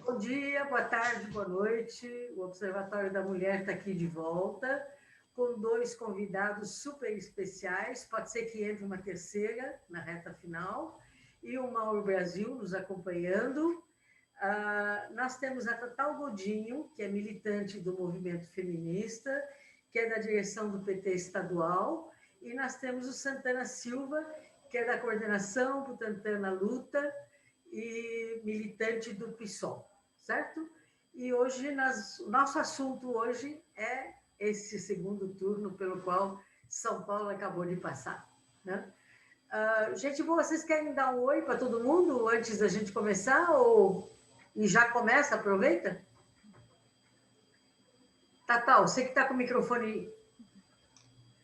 Bom dia, boa tarde, boa noite. O Observatório da Mulher está aqui de volta, com dois convidados super especiais. Pode ser que entre uma terceira na reta final, e o Mauro Brasil nos acompanhando. Nós temos a Tatal Godinho, que é militante do movimento feminista, que é da direção do PT estadual, e nós temos o Santana Silva, que é da coordenação Butantan na Luta e militante do PSOL, certo? E hoje, o nosso assunto hoje é esse segundo turno pelo qual São Paulo acabou de passar, né? Gente boa, vocês querem dar um oi para todo mundo antes da gente começar? E já começa, aproveita? Tatal, você que está com o microfone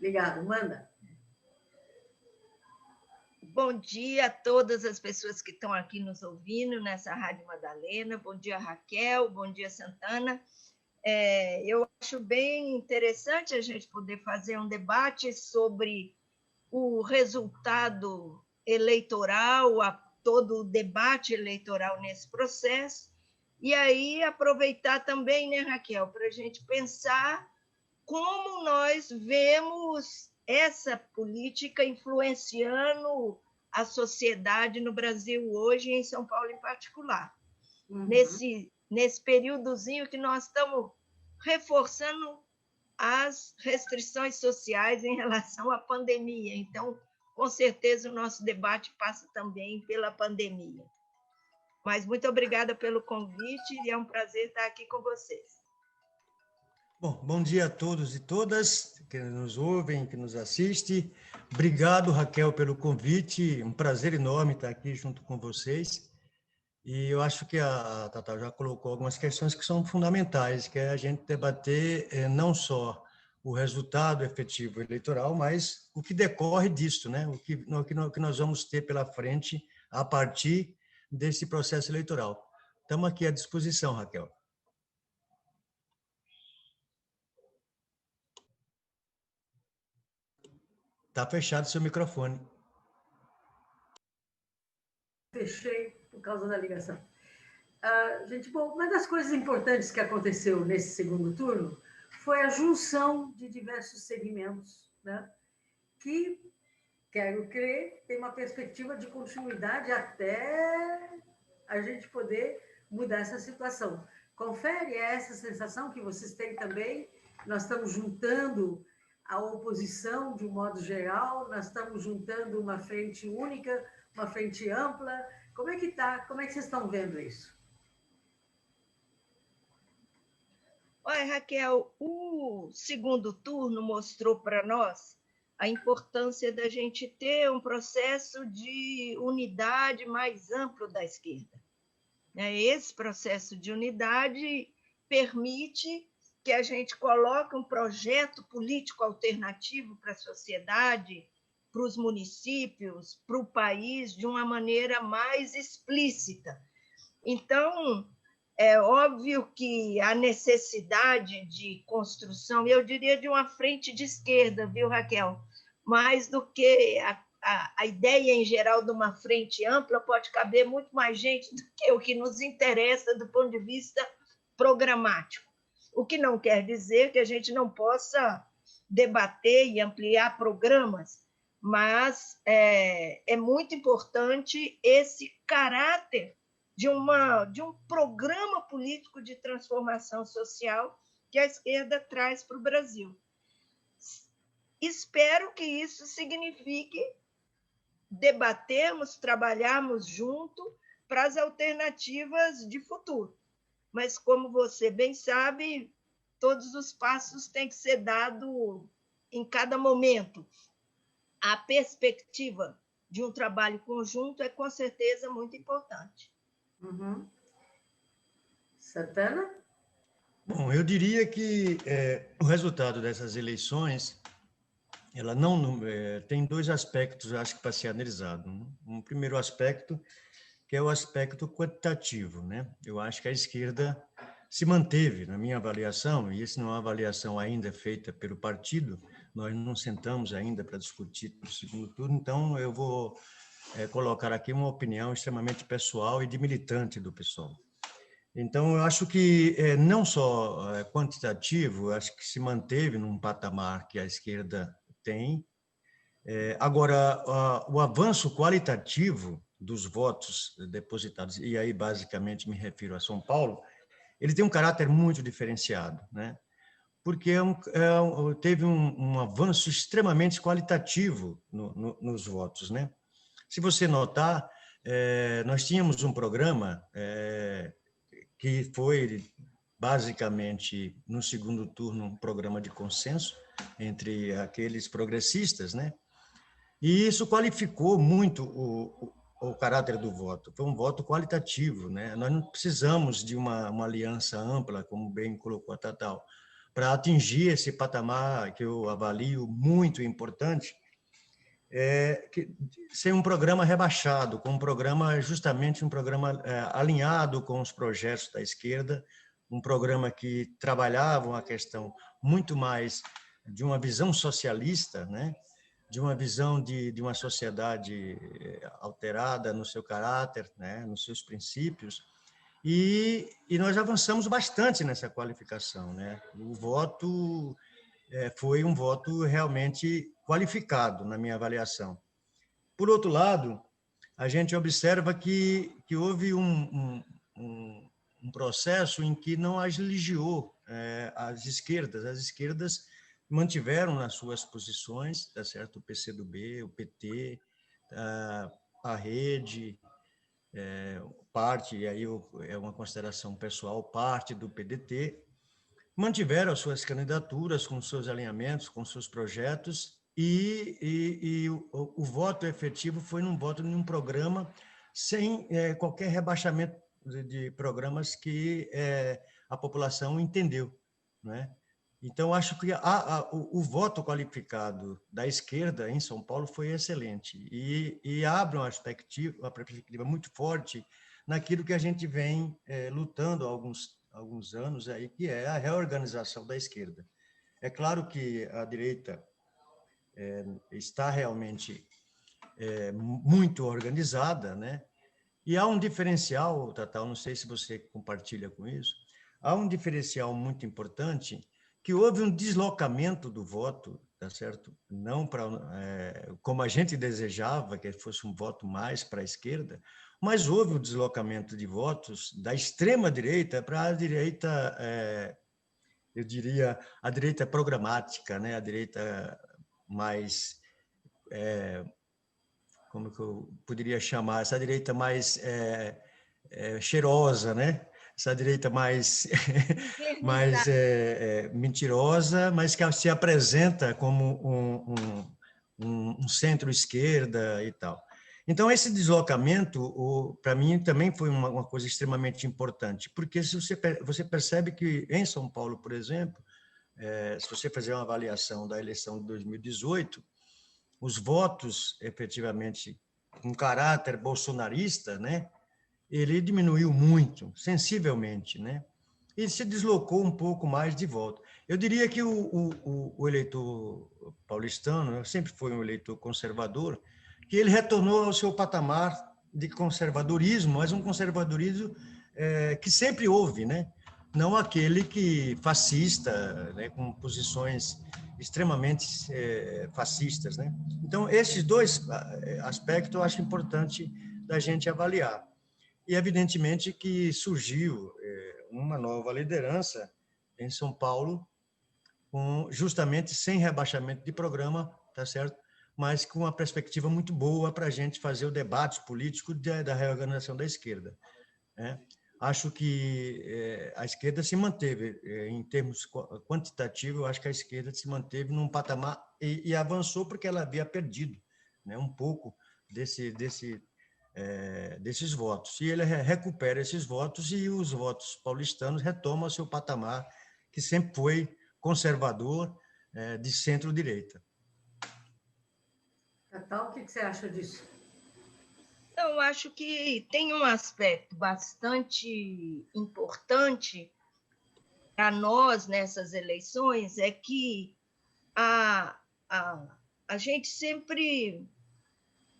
ligado, manda. Bom dia a todas as pessoas que estão aqui nos ouvindo nessa Rádio Madalena. Bom dia, Raquel. Bom dia, Santana. Eu acho bem interessante a gente poder fazer um debate sobre o resultado eleitoral, todo o debate eleitoral nesse processo. E aí aproveitar também, né, Raquel, para a gente pensar como nós vemos essa política influenciando a sociedade no Brasil hoje e em São Paulo em particular. Uhum. Nesse períodozinho que nós estamos reforçando as restrições sociais em relação à pandemia. Então, com certeza, o nosso debate passa também pela pandemia. Mas muito obrigada pelo convite e é um prazer estar aqui com vocês. Bom dia a todos e todas que nos ouvem, que nos assistem. Obrigado, Raquel, pelo convite. Um prazer enorme estar aqui junto com vocês. E eu acho que a Tata já colocou algumas questões que são fundamentais, que é a gente debater não só o resultado efetivo eleitoral, mas o que decorre disso, né? O que nós vamos ter pela frente a partir desse processo eleitoral. Estamos aqui à disposição, Raquel. Está fechado seu microfone. Fechei por causa da ligação. Gente, bom, uma das coisas importantes que aconteceu nesse segundo turno foi a junção de diversos segmentos, né? Que, quero crer, tem uma perspectiva de continuidade até a gente poder mudar essa situação. Confere essa sensação que vocês têm também? Nós estamos juntando a oposição de um modo geral, nós estamos juntando uma frente única, uma frente ampla. Como é que está? Como é que vocês estão vendo isso? Olha, Raquel, o segundo turno mostrou para nós a importância da gente ter um processo de unidade mais amplo da esquerda. Esse processo de unidade permite que a gente coloque um projeto político alternativo para a sociedade, para os municípios, para o país, de uma maneira mais explícita. Então, é óbvio que a necessidade de construção, eu diria de uma frente de esquerda, viu, Raquel? Mais do que a ideia em geral de uma frente ampla, pode caber muito mais gente do que o que nos interessa do ponto de vista programático. O que não quer dizer que a gente não possa debater e ampliar programas, mas é muito importante esse caráter de um programa político de transformação social que a esquerda traz para o Brasil. Espero que isso signifique debatermos, trabalharmos junto para as alternativas de futuro. Mas, como você bem sabe, todos os passos têm que ser dados em cada momento. A perspectiva de um trabalho conjunto é, com certeza, muito importante. Uhum. Santana? Bom, eu diria que o resultado dessas eleições, ela não tem dois aspectos, acho que para ser analisado. Um primeiro aspecto, que é o aspecto quantitativo, né? Eu acho que a esquerda se manteve, na minha avaliação, e essa não é uma avaliação ainda feita pelo partido, nós não sentamos ainda para discutir o segundo turno, então eu vou colocar aqui uma opinião extremamente pessoal e de militante do PSOL. Então, eu acho que não só quantitativo, eu acho que se manteve num patamar que a esquerda tem. Agora, o avanço qualitativo dos votos depositados, e aí basicamente me refiro a São Paulo, ele tem um caráter muito diferenciado, né? Porque teve um avanço extremamente qualitativo nos votos, né? Se você notar, nós tínhamos um programa que foi basicamente, no segundo turno, um programa de consenso entre aqueles progressistas, né? E isso qualificou muito o caráter do voto. Foi um voto qualitativo, né? Nós não precisamos de uma aliança ampla, como bem colocou a Tatal, para atingir esse patamar que eu avalio muito importante, ser um programa rebaixado, com um programa, justamente um programa alinhado com os projetos da esquerda, um programa que trabalhava a questão muito mais de uma visão socialista, né? De uma visão de uma sociedade alterada no seu caráter, né? Nos seus princípios, e nós avançamos bastante nessa qualificação, né? O voto foi um voto realmente qualificado, na minha avaliação. Por outro lado, a gente observa que houve um processo em que não agiliou as esquerdas. As esquerdas mantiveram nas suas posições, tá certo? O PCdoB, o PT, a Rede, parte, e aí é uma consideração pessoal, parte do PDT, mantiveram as suas candidaturas com seus alinhamentos, com seus projetos, e o voto efetivo foi num voto num programa sem qualquer rebaixamento de programas que a população entendeu, né? Então, acho que o voto qualificado da esquerda em São Paulo foi excelente e abre uma perspectiva muito forte naquilo que a gente vem lutando há alguns anos, aí, que é a reorganização da esquerda. É claro que a direita está realmente muito organizada, né? E há um diferencial, Tatal, não sei se você compartilha com isso, há um diferencial muito importante, que houve um deslocamento do voto, tá certo? Não para como a gente desejava, que fosse um voto mais para a esquerda, mas houve um deslocamento de votos da extrema direita para a direita, eu diria, a direita programática, né? A direita mais, como que eu poderia chamar, essa direita mais cheirosa, né? Essa direita mais, mais mentirosa, mas que se apresenta como um centro-esquerda e tal. Então, esse deslocamento, para mim, também foi uma coisa extremamente importante, porque se você percebe que, em São Paulo, por exemplo, se você fizer uma avaliação da eleição de 2018, os votos, efetivamente, com caráter bolsonarista, né, ele diminuiu muito, sensivelmente, né, e se deslocou um pouco mais de volta. Eu diria que o eleitor paulistano sempre foi um eleitor conservador, que ele retornou ao seu patamar de conservadorismo, mas um conservadorismo que sempre houve, né? Não aquele que fascista, né? Com posições extremamente fascistas, né? Então, esses dois aspectos eu acho importante da gente avaliar. E, evidentemente, que surgiu uma nova liderança em São Paulo, justamente sem rebaixamento de programa, tá certo? Mas com uma perspectiva muito boa para a gente fazer o debate político da reorganização da esquerda, né? Acho que a esquerda se manteve, em termos quantitativos, eu acho que a esquerda se manteve num patamar e avançou porque ela havia perdido, né, um pouco desses votos. E ele recupera esses votos e os votos paulistanos retomam seu patamar, que sempre foi conservador, de centro-direita. Natal, o que você acha disso? Eu acho que tem um aspecto bastante importante para nós nessas eleições, é que a gente sempre...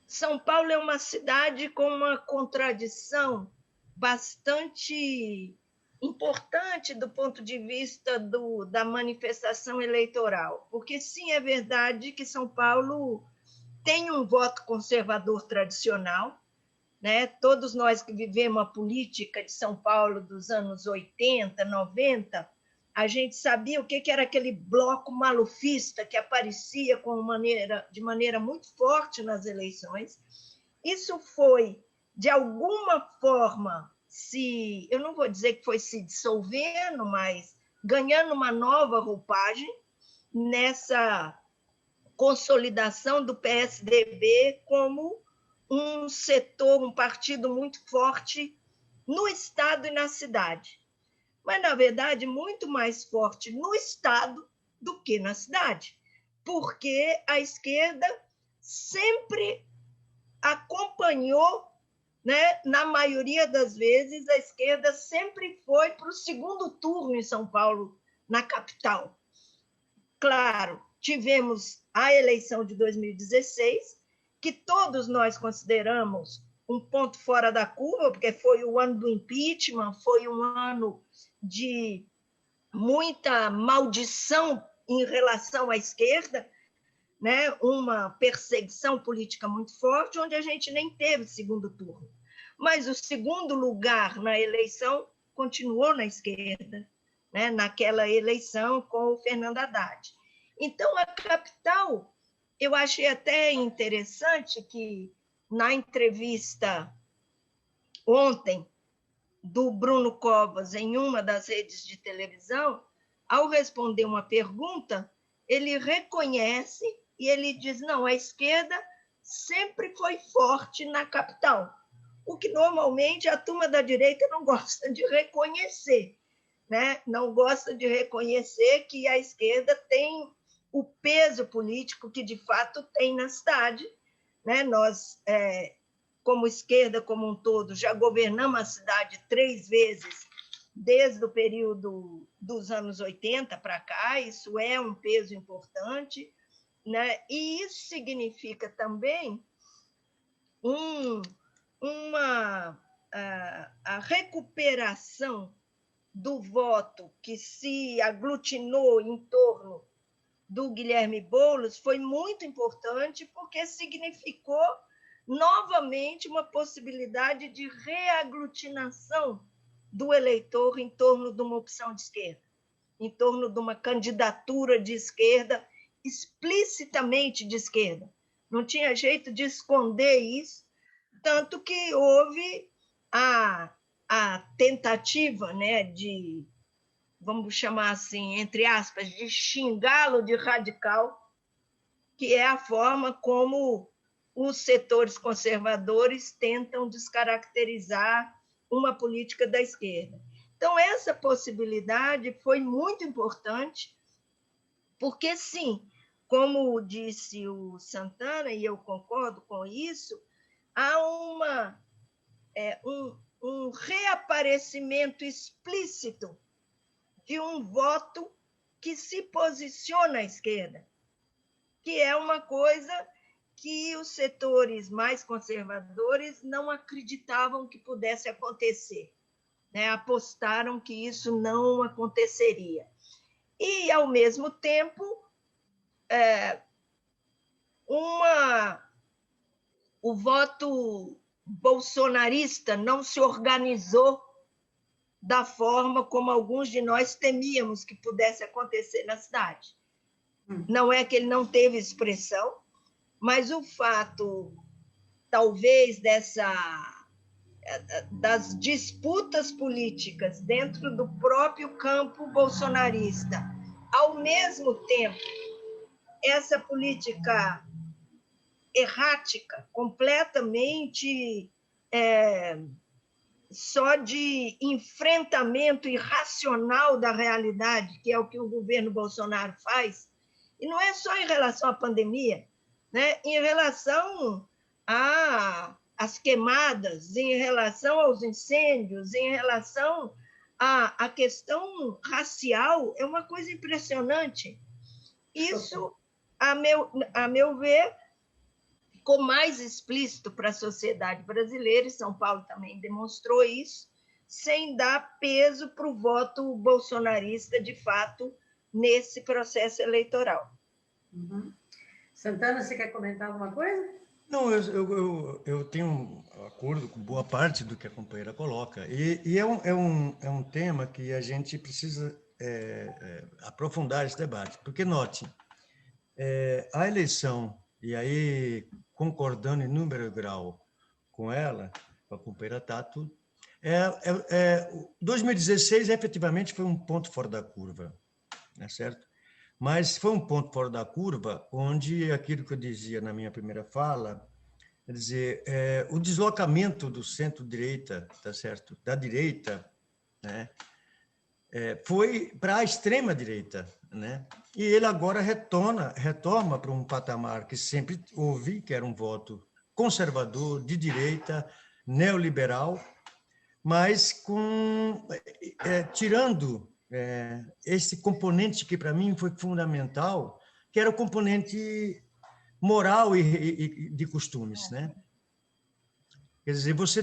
São Paulo é uma cidade com uma contradição bastante importante do ponto de vista da manifestação eleitoral, porque sim, é verdade que São Paulo tem um voto conservador tradicional, né? Todos nós que vivemos a política de São Paulo dos anos 80, 90, a gente sabia o que era aquele bloco malufista que aparecia de maneira muito forte nas eleições. Isso foi, de alguma forma, eu não vou dizer que foi se dissolvendo, mas ganhando uma nova roupagem nessa consolidação do PSDB como um setor, um partido muito forte no Estado e na cidade. Mas, na verdade, muito mais forte no Estado do que na cidade, porque a esquerda sempre acompanhou, né? Na maioria das vezes, a esquerda sempre foi para o segundo turno em São Paulo, na capital. Claro, tivemos a eleição de 2016, que todos nós consideramos um ponto fora da curva, porque foi o ano do impeachment, foi um ano de muita maldição em relação à esquerda, né? Uma perseguição política muito forte, onde a gente nem teve segundo turno. Mas o segundo lugar na eleição continuou na esquerda, né? Naquela eleição com o Fernando Haddad. Então, a capital, eu achei até interessante que, na entrevista ontem do Bruno Covas em uma das redes de televisão, ao responder uma pergunta, ele reconhece e ele diz, não, a esquerda sempre foi forte na capital, o que normalmente a turma da direita não gosta de reconhecer, né? Não gosta de reconhecer que a esquerda tem o peso político que, de fato, tem na cidade, né? Nós, como esquerda como um todo, já governamos a cidade 3 vezes desde o período dos anos 80 para cá, isso é um peso importante, né? E isso significa também a recuperação do voto que se aglutinou em torno do Guilherme Boulos foi muito importante, porque significou novamente uma possibilidade de reaglutinação do eleitor em torno de uma opção de esquerda, em torno de uma candidatura de esquerda, explicitamente de esquerda. Não tinha jeito de esconder isso, tanto que houve a tentativa, né, de, vamos chamar assim, entre aspas, de xingá-lo de radical, que é a forma como os setores conservadores tentam descaracterizar uma política da esquerda. Então, essa possibilidade foi muito importante, porque, sim, como disse o Santana, e eu concordo com isso, há um reaparecimento explícito de um voto que se posiciona à esquerda, que é uma coisa que os setores mais conservadores não acreditavam que pudesse acontecer, né? Apostaram que isso não aconteceria. E, ao mesmo tempo, o voto bolsonarista não se organizou da forma como alguns de nós temíamos que pudesse acontecer na cidade. Não é que ele não teve expressão, mas o fato, talvez, das disputas políticas dentro do próprio campo bolsonarista, ao mesmo tempo, essa política errática, completamente só de enfrentamento irracional da realidade, que é o que o governo Bolsonaro faz, e não é só em relação à pandemia, né? Em relação às queimadas, em relação aos incêndios, em relação à questão racial, é uma coisa impressionante. Isso, a meu ver, ficou mais explícito para a sociedade brasileira, e São Paulo também demonstrou isso, sem dar peso para o voto bolsonarista, de fato, nesse processo eleitoral. Uhum. Santana, você quer comentar alguma coisa? Não, eu tenho um acordo com boa parte do que a companheira coloca. E é um tema que a gente precisa aprofundar esse debate. Porque, note, a eleição, e aí concordando em número e grau com ela, com a companheira Tato, 2016 efetivamente foi um ponto fora da curva, né, certo? Mas foi um ponto fora da curva onde aquilo que eu dizia na minha primeira fala, quer dizer, o deslocamento do centro-direita, tá certo? Da direita, né? Foi para a extrema-direita, né? E ele agora retoma para um patamar que sempre houve, que era um voto conservador, de direita, neoliberal, mas tirando esse componente que para mim foi fundamental, que era o componente moral e de costumes, né? Quer dizer, você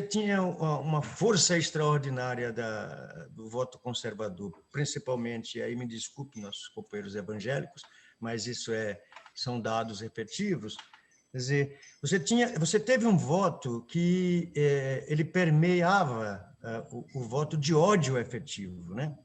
tinha uma força extraordinária do voto conservador, principalmente, aí me desculpe nossos companheiros evangélicos, mas isso são dados efetivos. Quer dizer, você teve um voto que ele permeava o voto de ódio efetivo, né?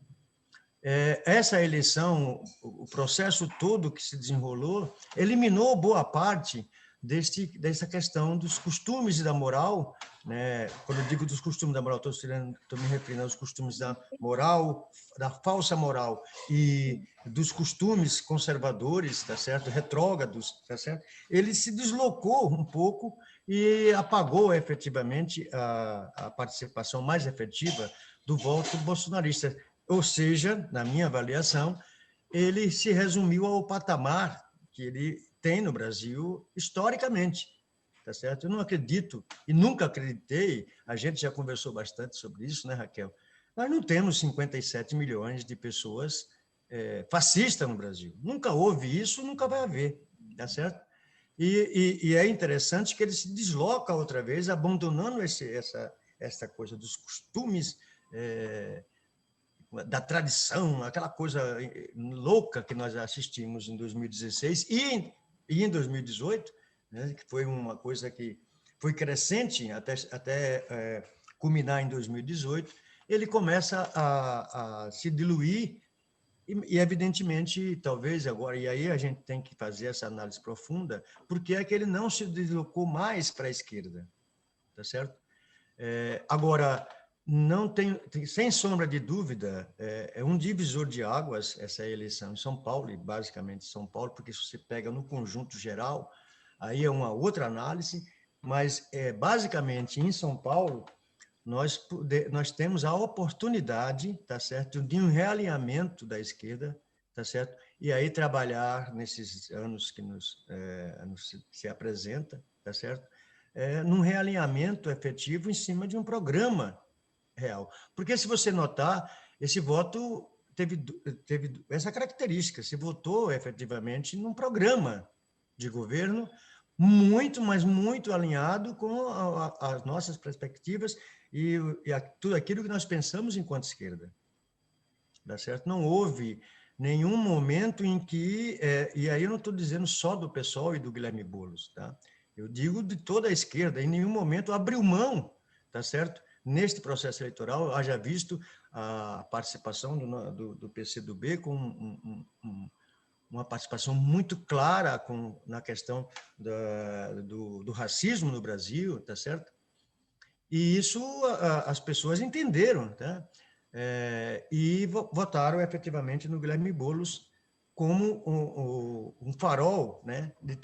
Essa eleição, o processo todo que se desenrolou, eliminou boa parte dessa questão dos costumes e da moral, né? Quando eu digo dos costumes da moral, estou me referindo aos costumes da moral, da falsa moral e dos costumes conservadores, tá certo? Retrógrados, tá certo? Ele se deslocou um pouco e apagou efetivamente a participação mais efetiva do voto bolsonarista. Ou seja, na minha avaliação, ele se resumiu ao patamar que ele tem no Brasil historicamente, tá certo? Eu não acredito e nunca acreditei, a gente já conversou bastante sobre isso, né, Raquel? Nós não temos 57 milhões de pessoas fascistas no Brasil. Nunca houve isso, nunca vai haver, tá certo? E é interessante que ele se desloca outra vez, abandonando essa coisa dos costumes da tradição, aquela coisa louca que nós assistimos em 2016 e em 2018, né, que foi uma coisa que foi crescente até culminar em 2018, ele começa a se diluir e, evidentemente, talvez agora, e aí a gente tem que fazer essa análise profunda, porque é que ele não se deslocou mais para a esquerda, tá certo? Agora, não tem, sem sombra de dúvida, é um divisor de águas essa eleição em São Paulo, e basicamente São Paulo, porque se você pega no conjunto geral, aí é uma outra análise, mas basicamente em São Paulo, nós temos a oportunidade, tá certo, de um realinhamento da esquerda, tá certo, e aí trabalhar nesses anos que nos se apresenta, tá certo, num realinhamento efetivo em cima de um programa real. Porque, se você notar, esse voto teve essa característica, se votou efetivamente num programa de governo muito, mas muito alinhado com as nossas perspectivas e tudo aquilo que nós pensamos enquanto esquerda. Tá certo? Não houve nenhum momento em que, e aí eu não estou dizendo só do PSOL e do Guilherme Boulos, tá? Eu digo de toda a esquerda, em nenhum momento abriu mão, tá certo? Neste processo eleitoral, haja visto a participação do PCdoB com uma participação muito clara na questão do racismo no Brasil, tá certo? E isso as pessoas entenderam, tá? E votaram efetivamente no Guilherme Boulos como um farol, né, de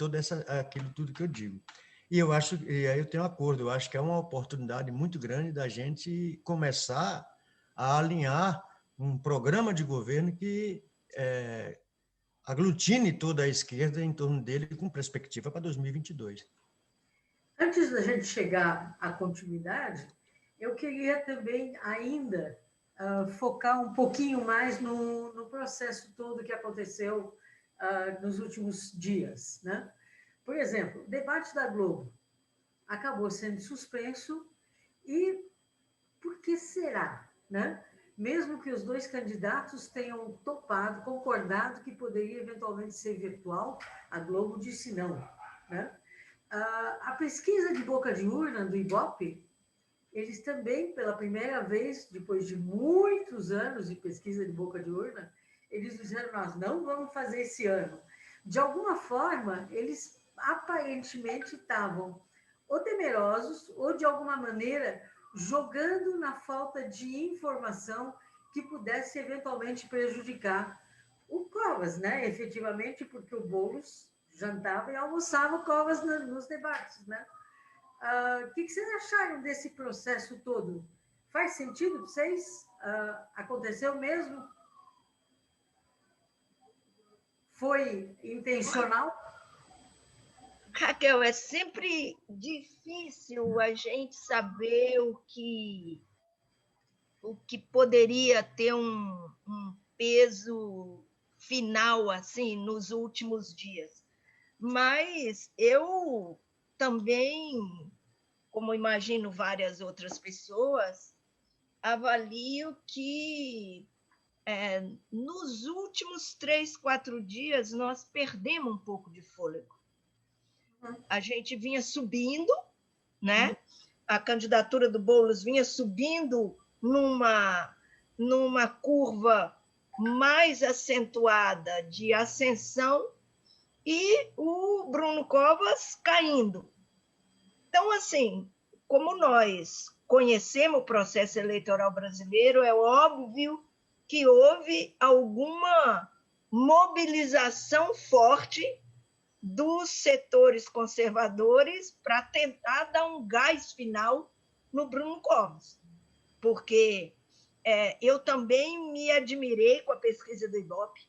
aquilo tudo que eu digo. E aí eu tenho um acordo, eu acho que é uma oportunidade muito grande da gente começar a alinhar um programa de governo que aglutine toda a esquerda em torno dele com perspectiva para 2022. Antes da gente chegar à continuidade, eu queria também ainda focar um pouquinho mais no processo todo que aconteceu nos últimos dias, né? Por exemplo, o debate da Globo acabou sendo suspenso e Por que será, né? Mesmo que os dois candidatos tenham topado, concordado que poderia eventualmente ser virtual, a Globo disse não, né? A pesquisa de boca de urna do Ibope, eles também, pela primeira vez, depois de muitos anos de pesquisa de boca de urna, eles disseram, nós não vamos fazer esse ano. De alguma forma, eles aparentemente estavam ou temerosos, ou de alguma maneira jogando na falta de informação que pudesse eventualmente prejudicar o Covas, né? Efetivamente, porque o Boulos jantava e almoçava Covas nos debates, né? O que vocês acharam desse processo todo? Faz sentido para vocês? Aconteceu mesmo? Foi intencional? Raquel, é sempre difícil a gente saber o que poderia ter um peso final assim nos últimos dias. Mas eu também, como imagino várias outras pessoas, avalio que nos últimos 3, 4 dias nós perdemos um pouco de fôlego. A gente vinha subindo, né? A candidatura do Boulos vinha subindo numa curva mais acentuada de ascensão e o Bruno Covas caindo. Então, assim, como nós conhecemos o processo eleitoral brasileiro, é óbvio que houve alguma mobilização forte dos setores conservadores para tentar dar um gás final no Bruno Covas, porque eu também me admirei com a pesquisa do Ibope.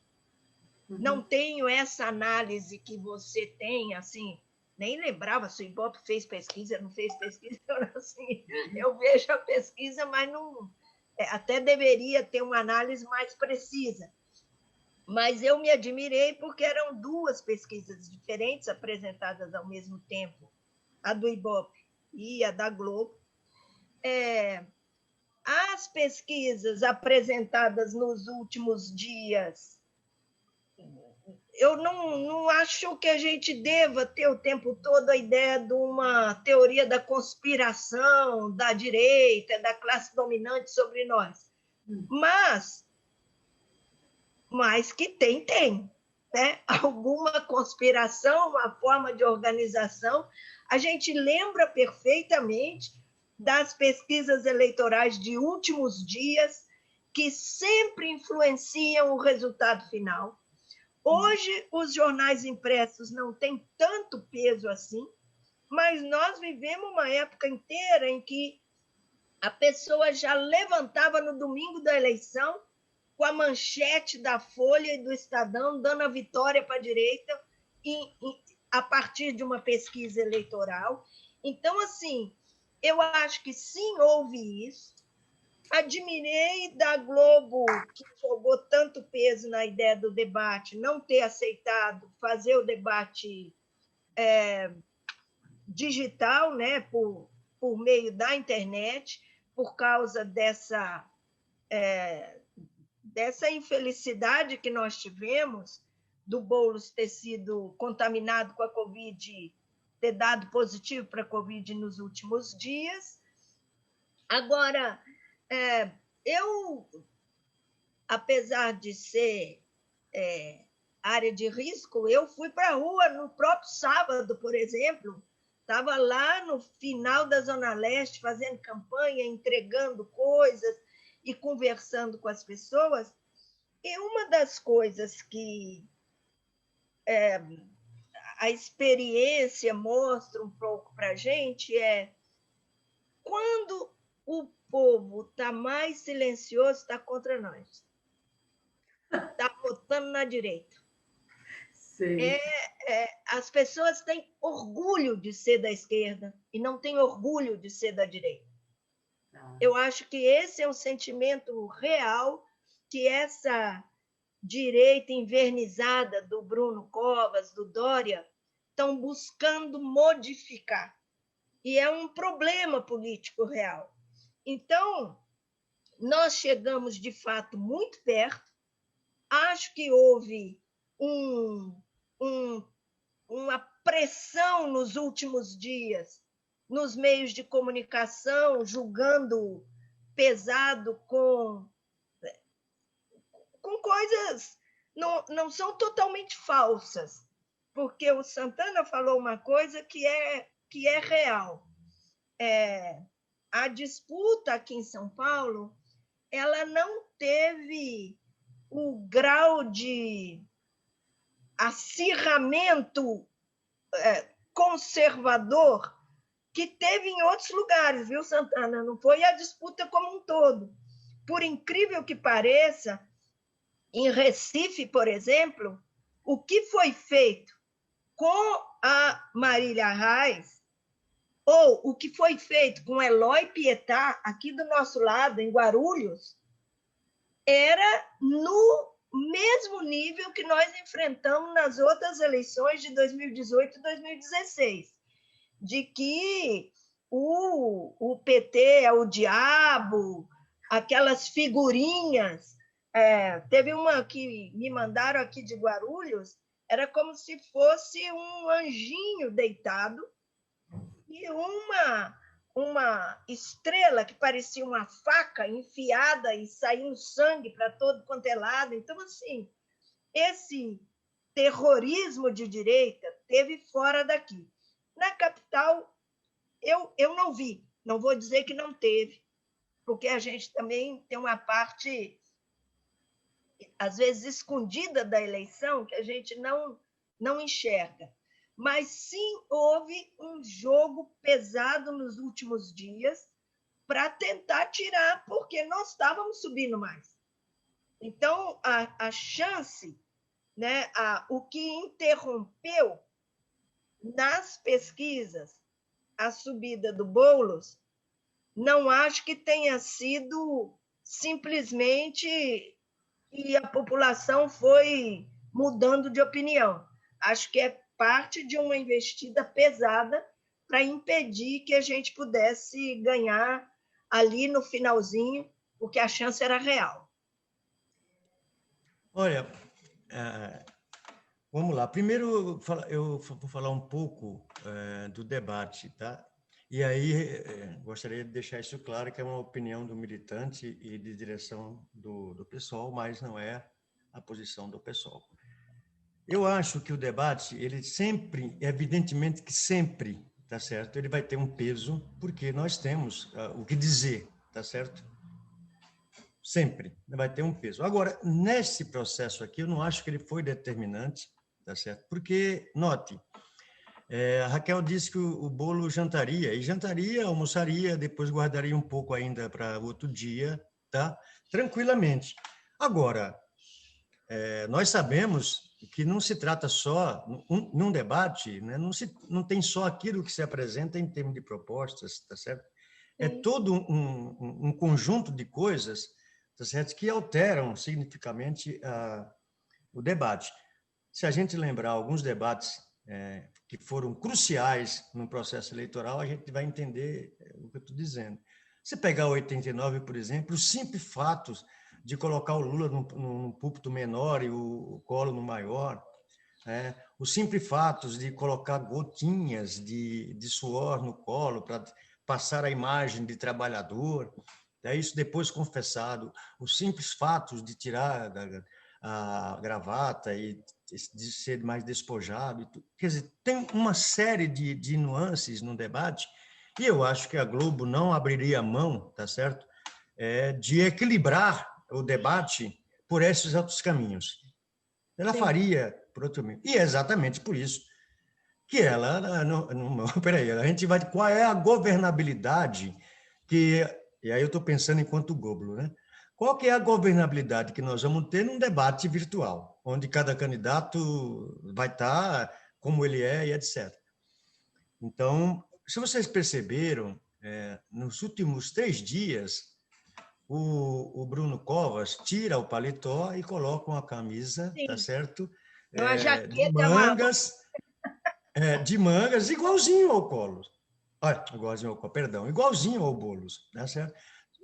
Não tenho essa análise que você tem, assim, nem lembrava se o Ibope fez pesquisa, não fez pesquisa, assim, eu vejo a pesquisa, mas não, até deveria ter uma análise mais precisa. Mas eu me admirei porque eram 2 pesquisas diferentes apresentadas ao mesmo tempo, a do Ibope e a da Globo. As pesquisas apresentadas nos últimos dias, eu não acho que a gente deva ter o tempo todo a ideia de uma teoria da conspiração da direita, da classe dominante sobre nós. Mas que tem, né? Alguma conspiração, uma forma de organização. A gente lembra perfeitamente das pesquisas eleitorais de últimos dias, que sempre influenciam o resultado final. Hoje, os jornais impressos não têm tanto peso assim, mas nós vivemos uma época inteira em que a pessoa já levantava no domingo da eleição com a manchete da Folha e do Estadão dando a vitória para a direita a partir de uma pesquisa eleitoral. Então, assim, eu acho que sim, houve isso. Admirei da Globo, que jogou tanto peso na ideia do debate, não ter aceitado fazer o debate digital, né, por meio da internet, por causa dessa infelicidade que nós tivemos do Boulos ter sido contaminado com a Covid, ter dado positivo para a Covid nos últimos dias. Agora, eu, apesar de ser área de risco, eu fui para a rua no próprio sábado, por exemplo, estava lá no final da Zona Leste fazendo campanha, entregando coisas e conversando com as pessoas. E uma das coisas que a experiência mostra um pouco para a gente é quando o povo está mais silencioso, está contra nós. Está votando na direita. As pessoas têm orgulho de ser da esquerda e não têm orgulho de ser da direita. Eu acho que esse é um sentimento real que essa direita invernizada do Bruno Covas, do Dória, estão buscando modificar. E é um problema político real. Então, nós chegamos, de fato, muito perto. Acho que houve uma pressão nos últimos dias nos meios de comunicação, julgando pesado com coisas não são totalmente falsas, porque o Santana falou uma coisa que é real. A disputa aqui em São Paulo, ela não teve o grau de acirramento conservador que teve em outros lugares, viu, Santana? Não foi a disputa como um todo. Por incrível que pareça, em Recife, por exemplo, o que foi feito com a Marília Reis, ou o que foi feito com Eloy Pietá, aqui do nosso lado, em Guarulhos, era no mesmo nível que nós enfrentamos nas outras eleições de 2018 e 2016, de que o PT é o diabo, aquelas figurinhas. Teve uma que me mandaram aqui de Guarulhos, era como se fosse um anjinho deitado e uma estrela que parecia uma faca enfiada e saindo sangue para todo quanto é lado. Então, assim, esse terrorismo de direita teve fora daqui. Na capital, eu não vi, não vou dizer que não teve, porque a gente também tem uma parte, às vezes, escondida da eleição, que a gente não enxerga. Mas, sim, houve um jogo pesado nos últimos dias para tentar tirar, porque nós estávamos subindo mais. Então, a chance, né, o que interrompeu nas pesquisas a subida do Boulos, não acho que tenha sido simplesmente que a população foi mudando de opinião. Acho que é parte de uma investida pesada para impedir que a gente pudesse ganhar ali no finalzinho, porque a chance era real. Olha, vamos lá. Primeiro, eu vou falar um pouco do debate, tá? E aí, gostaria de deixar isso claro, que é uma opinião do militante e de direção do PSOL, mas não é a posição do PSOL. Eu acho que o debate, ele sempre, evidentemente que sempre, tá certo? Ele vai ter um peso, porque nós temos o que dizer, tá certo? Sempre vai ter um peso. Agora, nesse processo aqui, eu não acho que ele foi determinante, tá certo? Porque, note, a Raquel disse que o Boulos jantaria, e jantaria, almoçaria, depois guardaria um pouco ainda para outro dia, tá? Tranquilamente. Agora, nós sabemos que não se trata só, num debate, né? Não tem só aquilo que se apresenta em termos de propostas, tá certo? É todo um conjunto de coisas, tá certo, que alteram significativamente o debate. Se a gente lembrar alguns debates que foram cruciais no processo eleitoral, a gente vai entender o que eu estou dizendo. Se pegar 89, por exemplo, os simples fatos de colocar o Lula num púlpito menor e o Collor no maior, os simples fatos de colocar gotinhas de suor no colo para passar a imagem de trabalhador, isso depois confessado, os simples fatos de tirar a gravata e de ser mais despojado. Quer dizer, tem uma série de nuances no debate, e eu acho que a Globo não abriria mão, tá certo, de equilibrar o debate por esses outros caminhos. Ela faria por outro caminho. E é exatamente por isso que ela... Peraí, a gente vai... Qual é a governabilidade que... E aí eu estou pensando enquanto Globo, né? Qual que é a governabilidade que nós vamos ter num debate virtual, onde cada candidato vai estar como ele é e etc. Então, se vocês perceberam, nos últimos 3 dias, o Bruno Covas tira o paletó e coloca uma camisa, tá certo? Uma jaqueta de mangas, igualzinho ao Collor. Olha, igualzinho ao Collor, perdão, igualzinho ao Boulos, tá certo?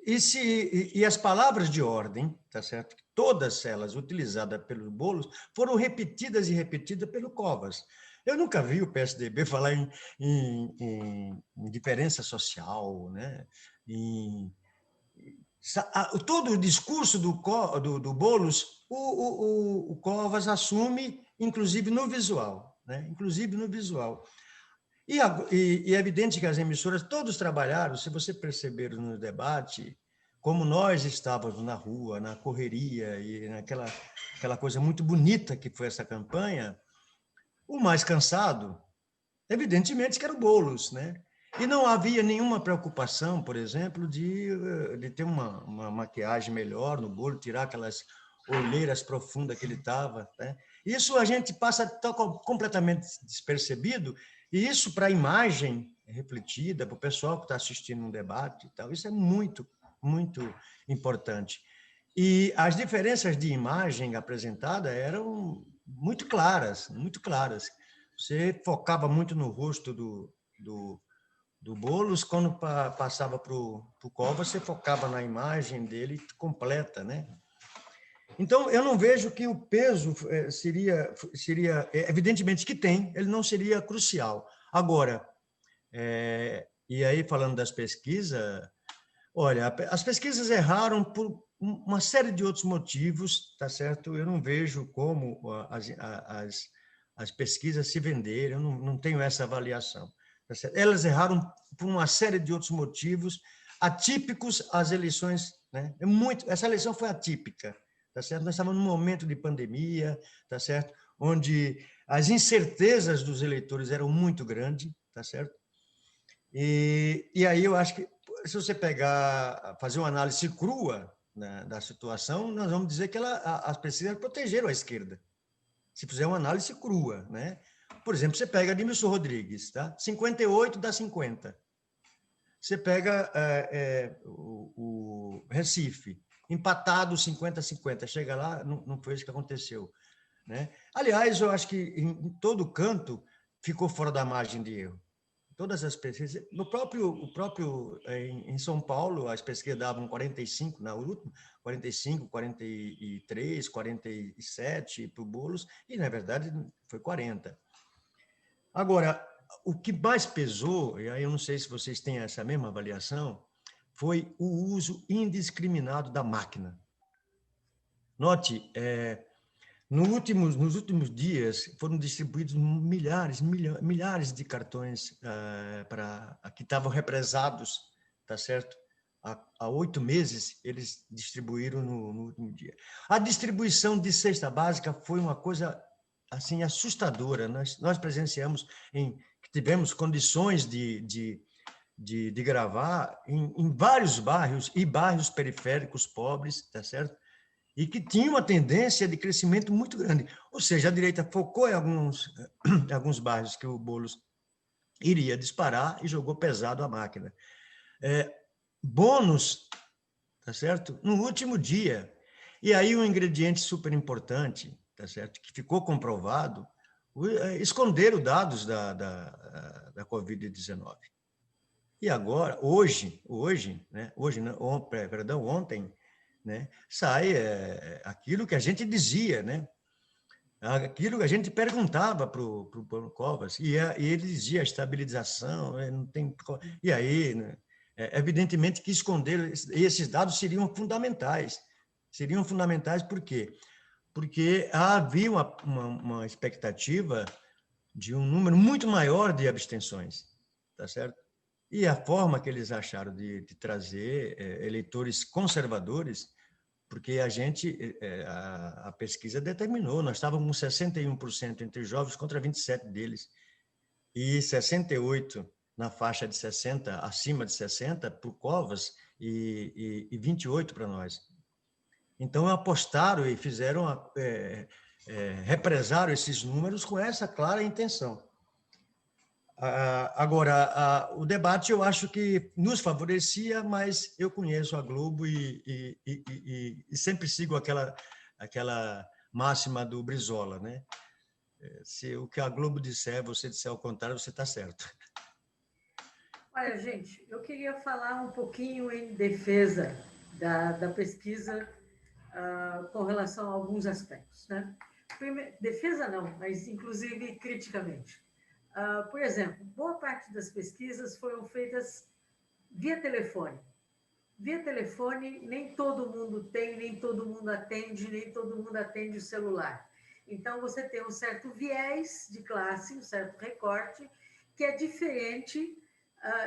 e as palavras de ordem, tá certo? Todas elas utilizadas pelos Boulos foram repetidas e repetidas pelo Covas. Eu nunca vi o PSDB falar em diferença social, né? Todo o discurso do Boulos, o Covas assume, inclusive no visual, né? Inclusive no visual. E é evidente que as emissoras todos trabalharam, se você perceber no debate, como nós estávamos na rua, na correria e naquela coisa muito bonita que foi essa campanha, o mais cansado, evidentemente, que era o Boulos, né? E não havia nenhuma preocupação, por exemplo, de ter uma maquiagem melhor no Boulos, tirar aquelas olheiras profundas que ele estava, né? Isso a gente passa completamente despercebido, e isso para a imagem refletida, para o pessoal que está assistindo um debate e tal, isso é muito, muito importante. E as diferenças de imagem apresentada eram muito claras, muito claras. Você focava muito no rosto do Boulos, quando passava para o Covas, você focava na imagem dele completa, né? Então, eu não vejo que o peso seria evidentemente que tem, ele não seria crucial. Agora, e aí falando das pesquisas, olha, as pesquisas erraram por uma série de outros motivos, tá certo? Eu não vejo como as pesquisas se venderem, eu não tenho essa avaliação. Tá certo? Elas erraram por uma série de outros motivos atípicos às eleições, né? Essa eleição foi atípica. Tá certo? Nós estávamos num momento de pandemia, tá certo? Onde as incertezas dos eleitores eram muito grandes, tá certo? E aí eu acho que, se você fazer uma análise crua, né, da situação, nós vamos dizer que as pesquisas protegeram a esquerda, se fizer uma análise crua, né? Por exemplo, você pega Adilson Rodrigues, tá? 58 dá 50. Você pega o Recife, empatado 50-50, chega lá, não foi isso que aconteceu, né? Aliás, eu acho que em todo canto ficou fora da margem de erro. Todas as pesquisas, em São Paulo, as pesquisas davam 45 na última, 45, 43, 47 para o Boulos, e na verdade foi 40. Agora, o que mais pesou, e aí eu não sei se vocês têm essa mesma avaliação, foi o uso indiscriminado da máquina. Note, nos últimos dias foram distribuídos milhares de cartões que estavam represados, tá certo? Há 8 meses eles distribuíram no último dia. A distribuição de cesta básica foi uma coisa assim assustadora. Nós presenciamos, tivemos condições de gravar em vários bairros e bairros periféricos pobres, tá certo? E que tinha uma tendência de crescimento muito grande. Ou seja, a direita focou em alguns bairros que o Boulos iria disparar e jogou pesado a máquina. Bônus, tá certo? No último dia. E aí um ingrediente super importante, tá certo? Que ficou comprovado, esconderam dados da Covid-19. E agora, ontem, né, sai aquilo que a gente dizia, né? Aquilo que a gente perguntava para o Covas, e ele dizia estabilização, não tem. E aí, né, evidentemente que esconder esses dados seriam fundamentais. Seriam fundamentais por quê? Porque havia uma expectativa de um número muito maior de abstenções, tá certo? E a forma que eles acharam de trazer eleitores conservadores, porque a pesquisa determinou, nós estávamos com 61% entre jovens contra 27% deles, e 68% na faixa de 60%, acima de 60%, para o Covas, e 28% para nós. Então, apostaram e fizeram, represaram esses números com essa clara intenção. Agora, o debate eu acho que nos favorecia, mas eu conheço a Globo e sempre sigo aquela máxima do Brizola, né? Se o que a Globo disser, você disser ao contrário, você está certo. Olha, gente, eu queria falar um pouquinho em defesa da pesquisa com relação a alguns aspectos, né? Defesa não, mas inclusive criticamente. Por exemplo, boa parte das pesquisas foram feitas via telefone. Via telefone, nem todo mundo tem, nem todo mundo atende, nem todo mundo atende o celular. Então, você tem um certo viés de classe, um certo recorte, que é diferente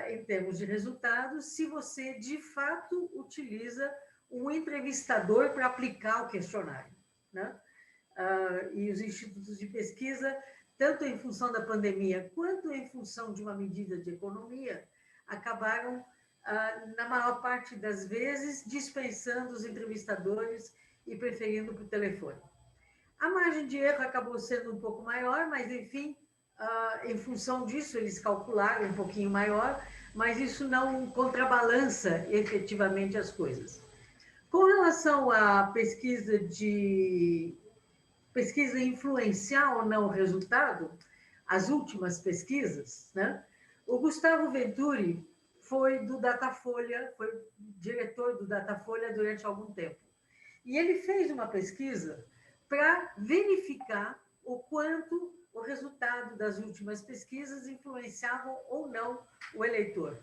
em termos de resultados, se você, de fato, utiliza um entrevistador para aplicar o questionário, né? E os institutos de pesquisa, tanto em função da pandemia quanto em função de uma medida de economia, acabaram, na maior parte das vezes, dispensando os entrevistadores e preferindo por telefone. A margem de erro acabou sendo um pouco maior, mas, enfim, em função disso, eles calcularam um pouquinho maior, mas isso não contrabalança efetivamente as coisas. Com relação à pesquisa influenciar ou não o resultado, as últimas pesquisas, né? O Gustavo Venturi foi do Datafolha, foi diretor do Datafolha durante algum tempo. E ele fez uma pesquisa para verificar o quanto o resultado das últimas pesquisas influenciavam ou não o eleitor.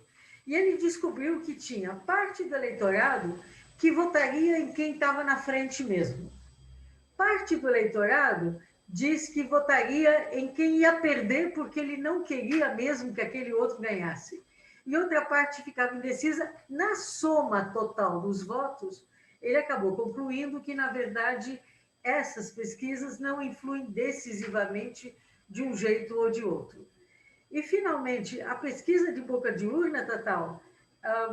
E ele descobriu que tinha parte do eleitorado que votaria em quem estava na frente mesmo. Parte do eleitorado diz que votaria em quem ia perder porque ele não queria mesmo que aquele outro ganhasse. E outra parte ficava indecisa. Na soma total dos votos, ele acabou concluindo que, na verdade, essas pesquisas não influem decisivamente de um jeito ou de outro. E, finalmente, a pesquisa de boca de urna, Tatal,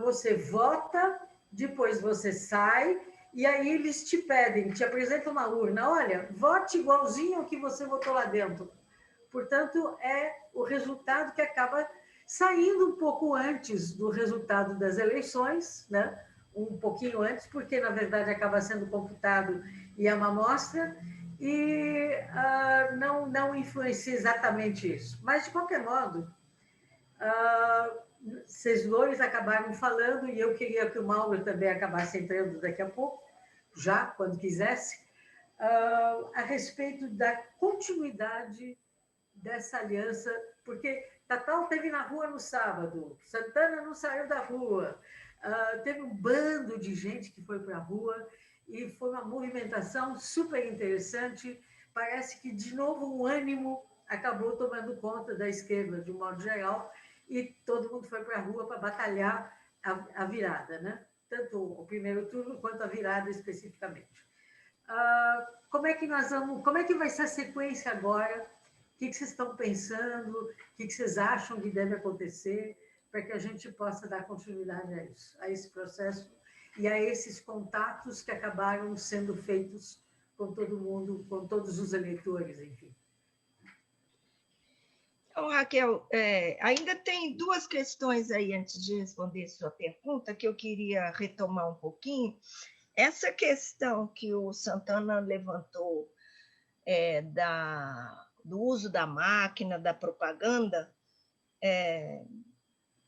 você vota, depois você sai, e aí eles te pedem, te apresentam uma urna, olha, vote igualzinho ao que você votou lá dentro. Portanto, é o resultado que acaba saindo um pouco antes do resultado das eleições, né? Um pouquinho antes, porque, na verdade, acaba sendo computado e é uma amostra, e não influencia exatamente isso. Mas, de qualquer modo, vocês dois acabaram falando, e eu queria que o Mauro também acabasse entrando daqui a pouco, já, quando quisesse, a respeito da continuidade dessa aliança, porque Tatal esteve na rua no sábado, Santana não saiu da rua, teve um bando de gente que foi para a rua, e foi uma movimentação super interessante. Parece que, de novo, o ânimo acabou tomando conta da esquerda, de um modo geral, e todo mundo foi para a rua para batalhar a virada, né? Tanto o primeiro turno quanto a virada especificamente. Como é que vai ser a sequência agora? O que vocês estão pensando? O que vocês acham que deve acontecer para que a gente possa dar continuidade a isso, a esse processo e a esses contatos que acabaram sendo feitos com todo mundo, com todos os eleitores, enfim? Então, Raquel, ainda tem duas questões aí antes de responder sua pergunta que eu queria retomar um pouquinho. Essa questão que o Santana levantou do uso da máquina, da propaganda,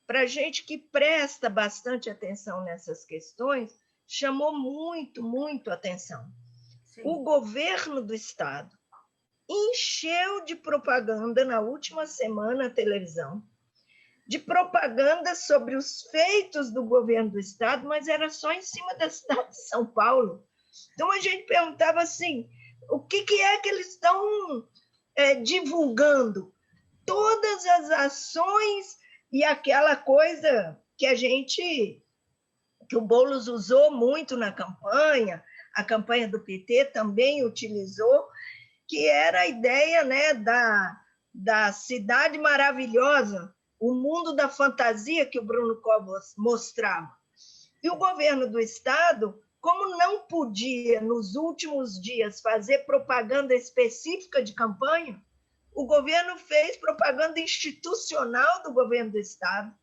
para a gente que presta bastante atenção nessas questões, chamou muito, muito atenção. Sim. O governo do Estado encheu de propaganda na última semana a televisão, de propaganda sobre os feitos do governo do Estado, mas era só em cima da cidade de São Paulo. Então, a gente perguntava assim, o que é que eles estão divulgando? Todas as ações e aquela coisa que que o Boulos usou muito na campanha, a campanha do PT também utilizou, que era a ideia, né, da cidade maravilhosa, o mundo da fantasia que o Bruno Covas mostrava. E o governo do Estado, como não podia, nos últimos dias, fazer propaganda específica de campanha, o governo fez propaganda institucional do governo do Estado,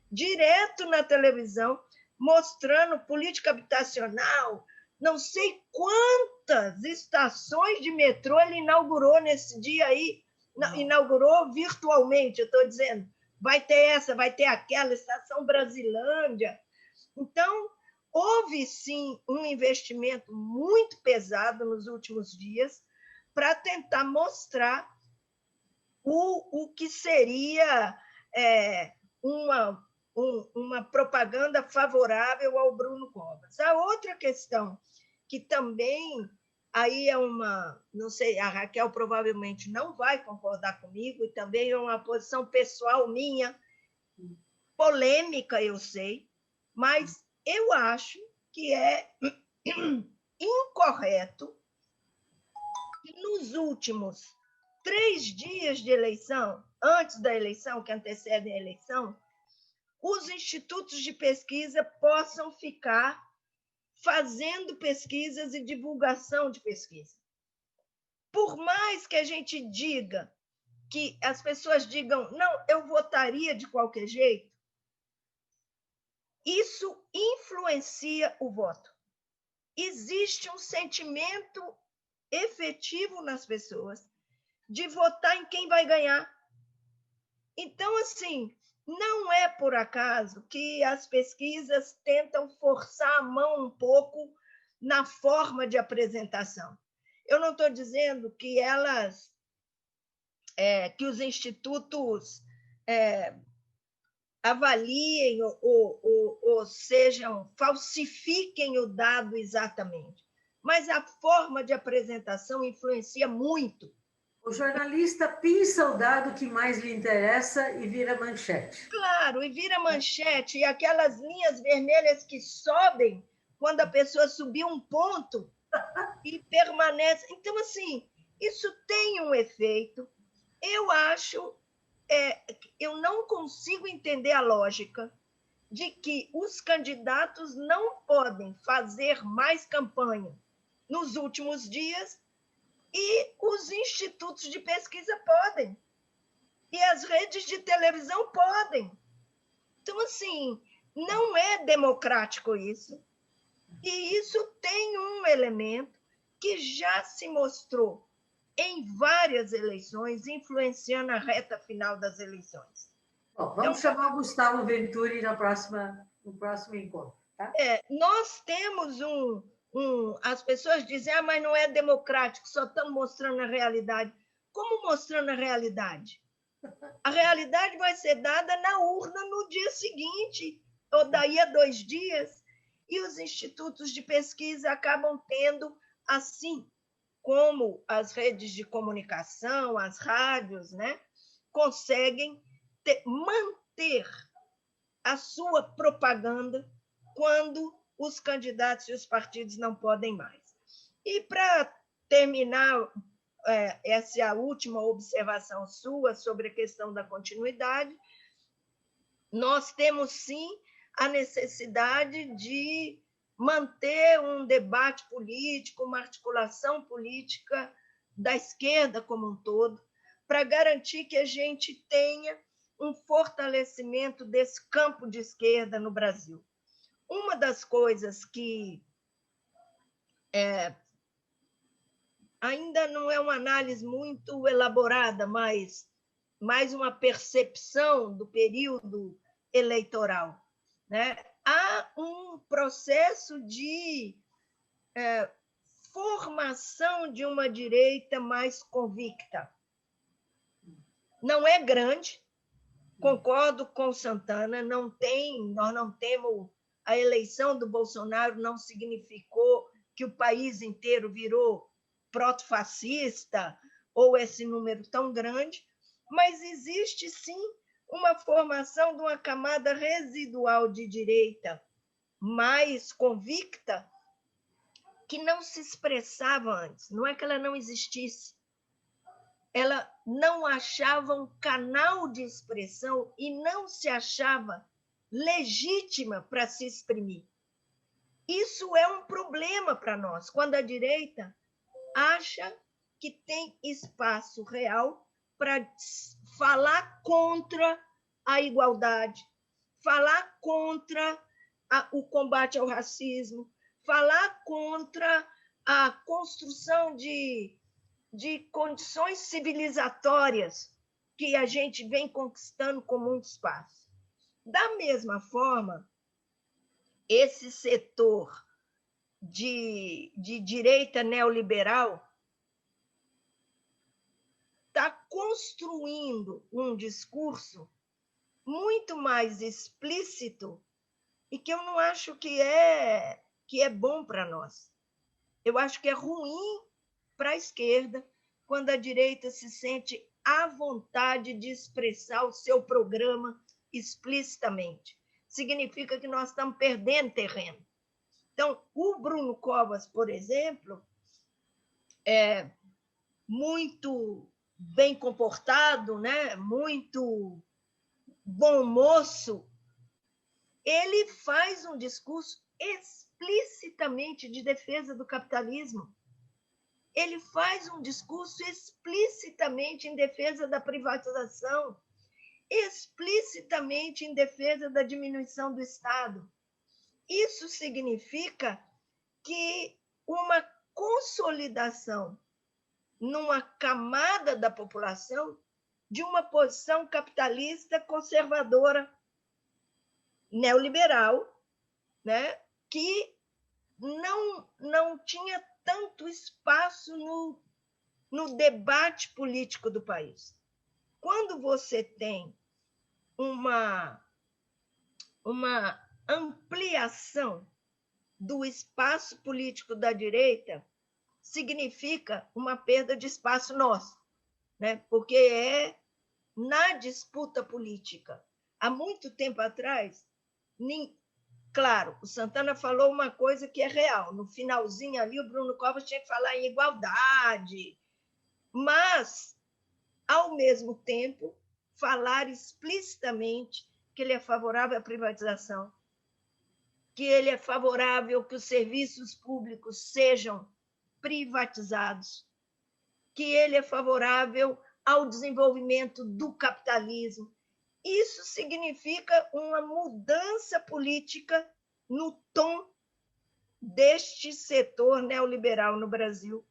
direto na televisão, mostrando política habitacional, não sei quantas estações de metrô ele inaugurou nesse dia aí, inaugurou virtualmente, eu estou dizendo, vai ter essa, vai ter aquela, Estação Brasilândia. Então, houve, sim, um investimento muito pesado nos últimos dias para tentar mostrar o que seria uma propaganda favorável ao Bruno Covas. A outra questão, que também aí não sei, a Raquel provavelmente não vai concordar comigo, e também é uma posição pessoal minha, polêmica, eu sei, mas eu acho que é incorreto que nos últimos 3 dias de eleição, antes da eleição, que antecedem a eleição, os institutos de pesquisa possam ficar fazendo pesquisas e divulgação de pesquisa. Por mais que a gente diga, que as pessoas digam, não, eu votaria de qualquer jeito, isso influencia o voto. Existe um sentimento efetivo nas pessoas de votar em quem vai ganhar. Então, assim, não é por acaso que as pesquisas tentam forçar a mão um pouco na forma de apresentação. Eu não estou dizendo que que os institutos avaliem ou falsifiquem o dado exatamente, mas a forma de apresentação influencia muito. O jornalista pinça o dado que mais lhe interessa e vira manchete. Claro, e vira manchete, e aquelas linhas vermelhas que sobem quando a pessoa subiu um ponto e permanece. Então, assim, isso tem um efeito. Eu acho, eu não consigo entender a lógica de que os candidatos não podem fazer mais campanha nos últimos dias e os institutos de pesquisa podem. E as redes de televisão podem. Então, assim, não é democrático isso. E isso tem um elemento que já se mostrou em várias eleições, influenciando a reta final das eleições. Bom, vamos chamar o Gustavo Venturi no próximo encontro. Tá? Nós temos as pessoas dizem, mas não é democrático, só estamos mostrando a realidade. Como mostrando a realidade? A realidade vai ser dada na urna no dia seguinte, ou daí a 2 dias, e os institutos de pesquisa acabam tendo, assim como as redes de comunicação, as rádios, né, conseguem manter a sua propaganda quando os candidatos e os partidos não podem mais. E, para terminar, essa é a última observação sua sobre a questão da continuidade, nós temos, sim, a necessidade de manter um debate político, uma articulação política da esquerda como um todo, para garantir que a gente tenha um fortalecimento desse campo de esquerda no Brasil. Uma das coisas que ainda não é uma análise muito elaborada, mas mais uma percepção do período eleitoral, né? Há um processo de formação de uma direita mais convicta. Não é grande, concordo com Santana, nós não temos a eleição do Bolsonaro, não significou que o país inteiro virou proto-fascista ou esse número tão grande, mas existe, sim, uma formação de uma camada residual de direita mais convicta que não se expressava antes. Não é que ela não existisse, ela não achava um canal de expressão e não se achava legítima para se exprimir. Isso é um problema para nós, quando a direita acha que tem espaço real para falar contra a igualdade, falar contra o combate ao racismo, falar contra a construção de condições civilizatórias que a gente vem conquistando com muito espaço. Da mesma forma, esse setor de direita neoliberal está construindo um discurso muito mais explícito e que eu não acho que é bom para nós. Eu acho que é ruim para a esquerda quando a direita se sente à vontade de expressar o seu programa explicitamente. Significa que nós estamos perdendo terreno. Então, o Bruno Covas, por exemplo, é muito bem comportado, né? Muito bom moço. Ele faz um discurso explicitamente de defesa do capitalismo. Ele faz um discurso explicitamente em defesa da privatização, explicitamente em defesa da diminuição do Estado. Isso significa que uma consolidação numa camada da população de uma posição capitalista conservadora, neoliberal, né, que não tinha tanto espaço no debate político do país. Quando você tem uma ampliação do espaço político da direita, significa uma perda de espaço nosso, né? Porque é na disputa política. Há muito tempo atrás, claro, o Santana falou uma coisa que é real. No finalzinho ali, o Bruno Covas tinha que falar em igualdade, mas, ao mesmo tempo, falar explicitamente que ele é favorável à privatização, que ele é favorável que os serviços públicos sejam privatizados, que ele é favorável ao desenvolvimento do capitalismo. Isso significa uma mudança política no tom deste setor neoliberal no Brasil.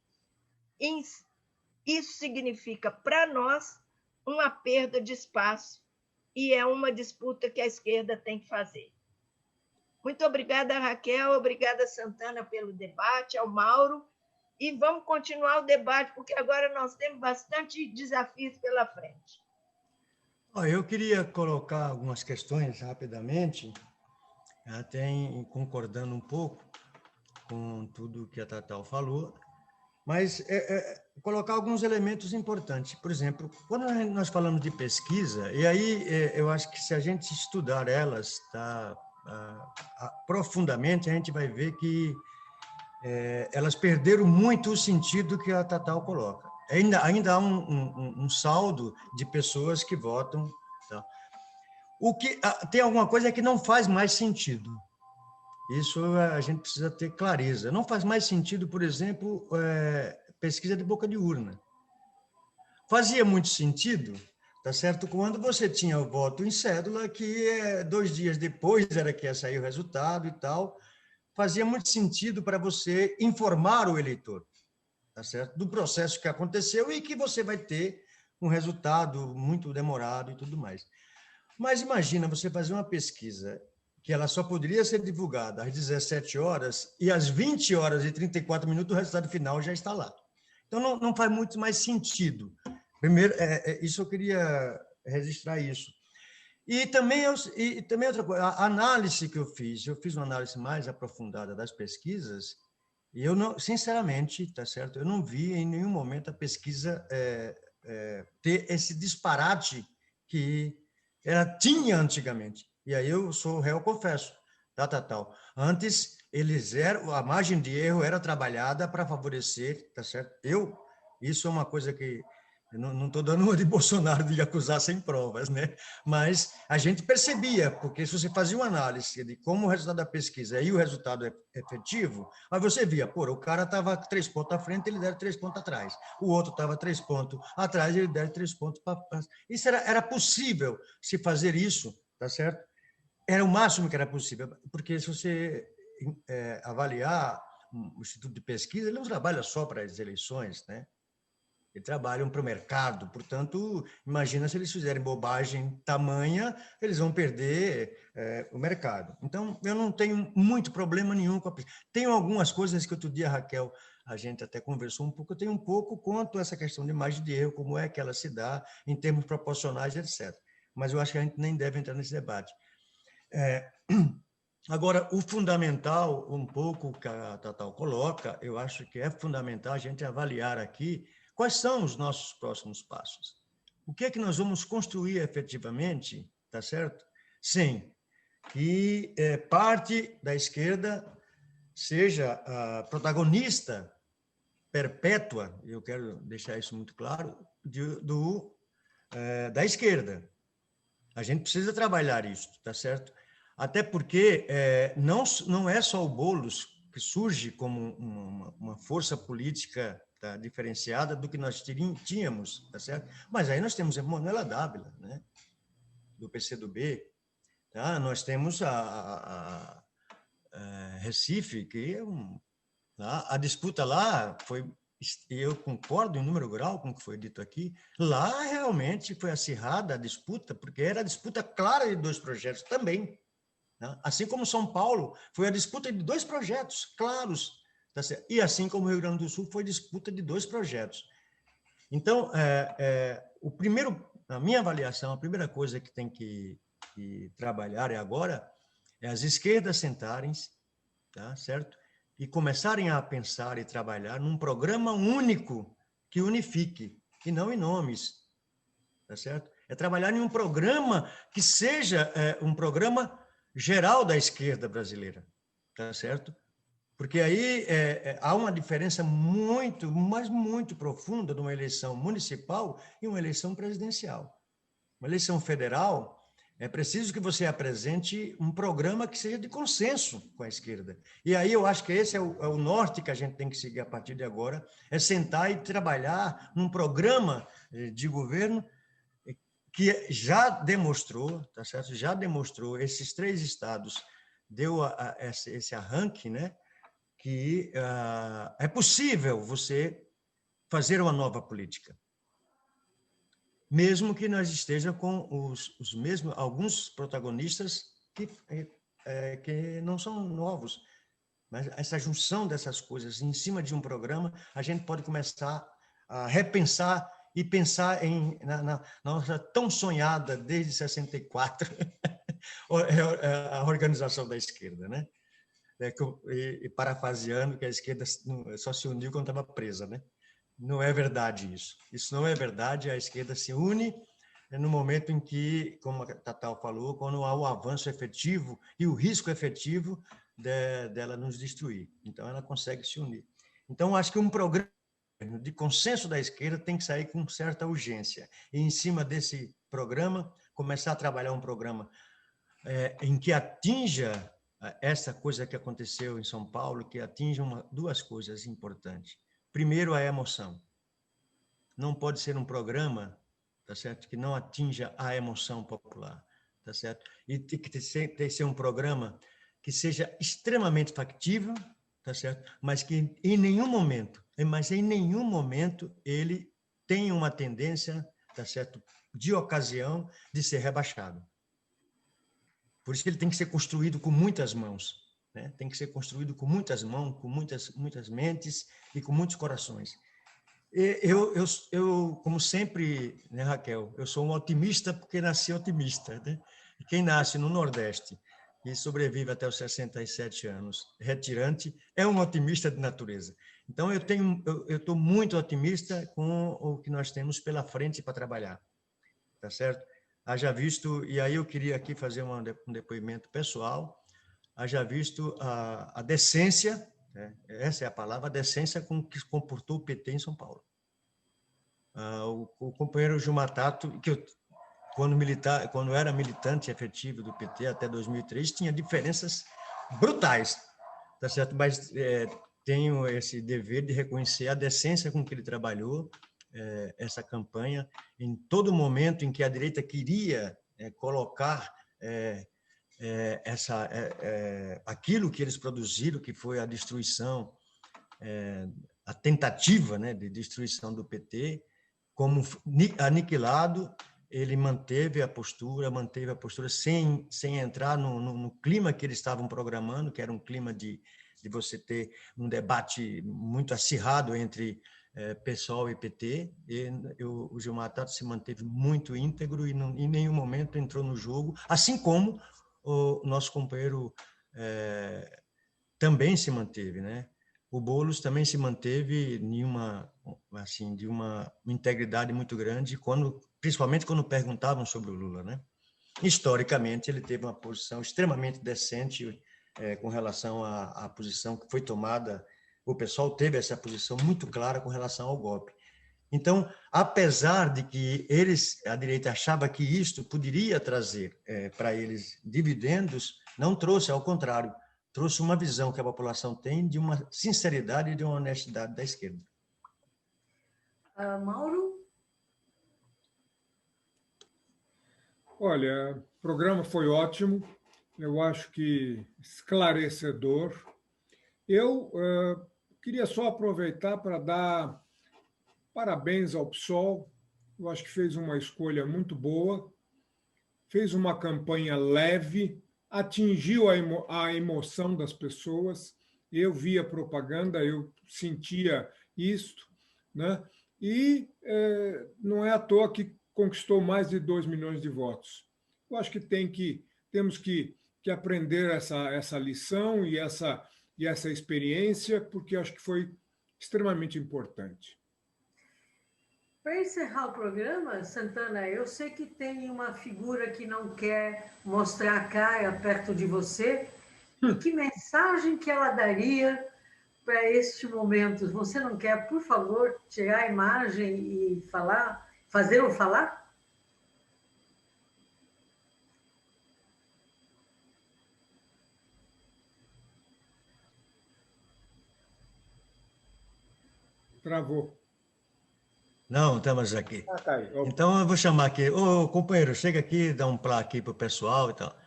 Isso significa, para nós, uma perda de espaço e é uma disputa que a esquerda tem que fazer. Muito obrigada, Raquel, obrigada, Santana, pelo debate, ao Mauro, e vamos continuar o debate, porque agora nós temos bastante desafios pela frente. Eu queria colocar algumas questões rapidamente, até concordando um pouco com tudo que a Tatal falou, mas colocar alguns elementos importantes. Por exemplo, quando nós falamos de pesquisa, e aí eu acho que se a gente estudar elas profundamente, a gente vai ver que elas perderam muito o sentido que a Tatal coloca. Ainda há um saldo de pessoas que votam. Tá? Tem alguma coisa que não faz mais sentido. Isso a gente precisa ter clareza. Não faz mais sentido, por exemplo, pesquisa de boca de urna. Fazia muito sentido, tá certo? Quando você tinha o voto em cédula, que 2 dias depois era que ia sair o resultado e tal, fazia muito sentido para você informar o eleitor, tá certo? Do processo que aconteceu e que você vai ter um resultado muito demorado e tudo mais. Mas imagina você fazer uma pesquisa que ela só poderia ser divulgada às 17 horas e às 20 horas e 34 minutos o resultado final já está lá. Então, não faz muito mais sentido. Primeiro, isso eu queria registrar isso. E também outra coisa, a análise que eu fiz uma análise mais aprofundada das pesquisas, e eu não, sinceramente, tá certo? Eu não vi em nenhum momento a pesquisa ter esse disparate que ela tinha antigamente. E aí eu sou réu, confesso, tá, Tatal? Antes, a margem de erro era trabalhada para favorecer, tá certo? Isso é uma coisa que eu não estou dando uma de Bolsonaro de acusar sem provas, né? Mas a gente percebia, porque se você fazia uma análise de como o resultado da pesquisa e o resultado efetivo, aí você via, o cara estava 3 pontos à frente, ele deu 3 pontos atrás. O outro estava 3 pontos atrás, ele deu 3 pontos para trás. Isso era possível se fazer isso, tá certo? Era o máximo que era possível, porque se você avaliar o Instituto de Pesquisa, ele não trabalha só para as eleições, né? e trabalham para o mercado. Portanto, imagina se eles fizerem bobagem tamanha, eles vão perder o mercado. Então, eu não tenho muito problema nenhum com a pesquisa. Tenho algumas coisas que outro dia, Raquel, a gente até conversou um pouco, eu tenho um pouco quanto a essa questão de margem de erro, como é que ela se dá em termos proporcionais, etc. Mas eu acho que a gente nem deve entrar nesse debate. Agora, o fundamental, um pouco que a Tatal coloca, eu acho que é fundamental a gente avaliar aqui quais são os nossos próximos passos. O que é que nós vamos construir efetivamente, tá certo? Sem que parte da esquerda seja a protagonista perpétua, eu quero deixar isso muito claro, da esquerda. A gente precisa trabalhar isso, tá certo? Até porque não é só o Boulos que surge como uma força política diferenciada do que nós tínhamos, tá certo? Mas aí nós temos a Manuela Dávila, né? Do PCdoB, tá? Nós temos a Recife, que é a disputa lá foi, eu concordo em número grau com o que foi dito aqui, lá realmente foi acirrada a disputa, porque era a disputa clara de dois projetos também. Assim como São Paulo foi a disputa de dois projetos claros, tá certo? E assim como o Rio Grande do Sul foi disputa de dois projetos. Então, o primeiro, na minha avaliação, a primeira coisa que tem que trabalhar agora é as esquerdas sentarem, tá certo? E começarem a pensar e trabalhar num programa único que unifique, e não em nomes, tá certo? É trabalhar em um programa que seja um programa geral da esquerda brasileira, tá certo? Porque aí há uma diferença muito, mas muito profunda de uma eleição municipal e uma eleição presidencial. Uma eleição federal, é preciso que você apresente um programa que seja de consenso com a esquerda. E aí eu acho que esse é o norte que a gente tem que seguir a partir de agora, é sentar e trabalhar num programa de governo que já demonstrou, tá certo? Já demonstrou, esses 3 estados deu esse arranque, né? Que é possível você fazer uma nova política, mesmo que nós esteja com os mesmos, alguns protagonistas que não são novos, mas essa junção dessas coisas em cima de um programa, a gente pode começar a repensar e pensar na nossa tão sonhada, desde 64, a organização da esquerda, né? E parafraseando que a esquerda só se uniu quando estava presa, né? Não é verdade isso. Isso não é verdade. A esquerda se une no momento em que, como a Tatal falou, quando há o avanço efetivo e o risco efetivo dela nos destruir. Então, ela consegue se unir. Então, acho que um programa de consenso da esquerda tem que sair com certa urgência. E, em cima desse programa, começar a trabalhar um programa em que atinja essa coisa que aconteceu em São Paulo, que atinja duas coisas importantes. Primeiro, a emoção. Não pode ser um programa, tá certo, que não atinja a emoção popular, tá certo? E tem que ser um programa que seja extremamente factível, tá certo? Mas que em nenhum momento ele tem uma tendência, tá certo, de ocasião de ser rebaixado. Por isso que ele tem que ser construído com muitas mãos, né? Tem que ser construído com muitas mãos, com muitas mentes e com muitos corações. Eu como sempre, né, Raquel, eu sou um otimista porque nasci otimista, né? E quem nasce no Nordeste e sobrevive até os 67 anos, retirante, é um otimista de natureza. Então, eu estou muito otimista com o que nós temos pela frente para trabalhar, tá certo? Haja visto, e aí eu queria aqui fazer um depoimento pessoal, haja visto a decência, né? Essa é a palavra, a decência com que se comportou o PT em São Paulo. O companheiro Gilmar Tato, que quando era militante efetivo do PT até 2003, tinha diferenças brutais, tá certo? Mas tenho esse dever de reconhecer a decência com que ele trabalhou essa campanha, em todo momento em que a direita queria colocar aquilo que eles produziram, que foi a destruição a tentativa, né, de destruição do PT, como aniquilado, ele manteve a postura sem entrar no clima que eles estavam programando, que era um clima de você ter um debate muito acirrado entre PSOL e PT, e o Gilmar Tato se manteve muito íntegro e em nenhum momento entrou no jogo, assim como o nosso companheiro também se manteve, né? O Boulos também se manteve de uma integridade muito grande, principalmente quando perguntavam sobre o Lula, né? Historicamente, ele teve uma posição extremamente decente com relação à posição que foi tomada. O pessoal teve essa posição muito clara com relação ao golpe. Então, apesar de que a direita achava que isto poderia trazer para eles dividendos, não trouxe, ao contrário, trouxe uma visão que a população tem de uma sinceridade e de uma honestidade da esquerda. Mauro? Olha, o programa foi ótimo, eu acho que esclarecedor. Eu queria só aproveitar para dar parabéns ao PSOL, eu acho que fez uma escolha muito boa, fez uma campanha leve, atingiu a emoção das pessoas, eu via propaganda, eu sentia isto, né? E não é à toa que conquistou mais de 2 milhões de votos. Eu acho que temos que aprender essa lição e essa experiência, porque eu acho que foi extremamente importante. Para encerrar o programa, Santana, eu sei que tem uma figura que não quer mostrar a cara perto de você. E que mensagem que ela daria para este momento? Você não quer, por favor, tirar a imagem e fazê-lo falar? Travou. Não, estamos aqui. Tá aí. Então, eu vou chamar aqui. Ô, companheiro, chega aqui, dá um plá aqui para o pessoal e tal.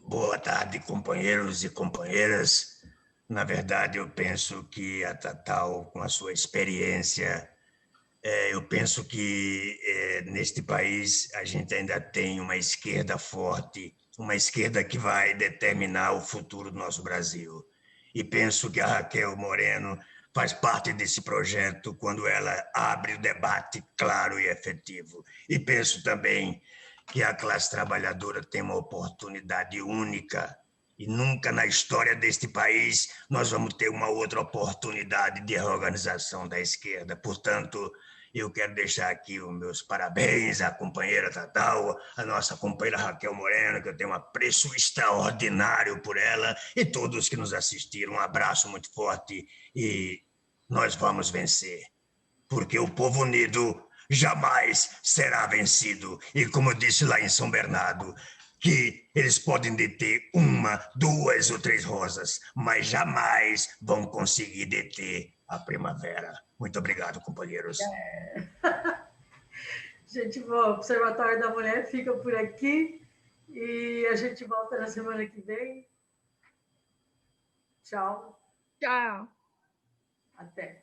Boa tarde, companheiros e companheiras. Na verdade, eu penso que a Tatal, com a sua experiência, eu penso que neste país a gente ainda tem uma esquerda forte, uma esquerda que vai determinar o futuro do nosso Brasil. E penso que a Raquel Moreno faz parte desse projeto quando ela abre o debate claro e efetivo. E penso também que a classe trabalhadora tem uma oportunidade única e nunca na história deste país nós vamos ter uma outra oportunidade de reorganização da esquerda. Portanto, eu quero deixar aqui os meus parabéns à companheira Tatal, à nossa companheira Raquel Moreno, que eu tenho um apreço extraordinário por ela, e todos que nos assistiram. Um abraço muito forte e nós vamos vencer. Porque o povo unido jamais será vencido. E como eu disse lá em São Bernardo, que eles podem deter 1, 2 ou 3 rosas, mas jamais vão conseguir deter a primavera. Muito obrigado, companheiros. Gente boa, o Observatório da Mulher fica por aqui e a gente volta na semana que vem. Tchau. Tchau. Até.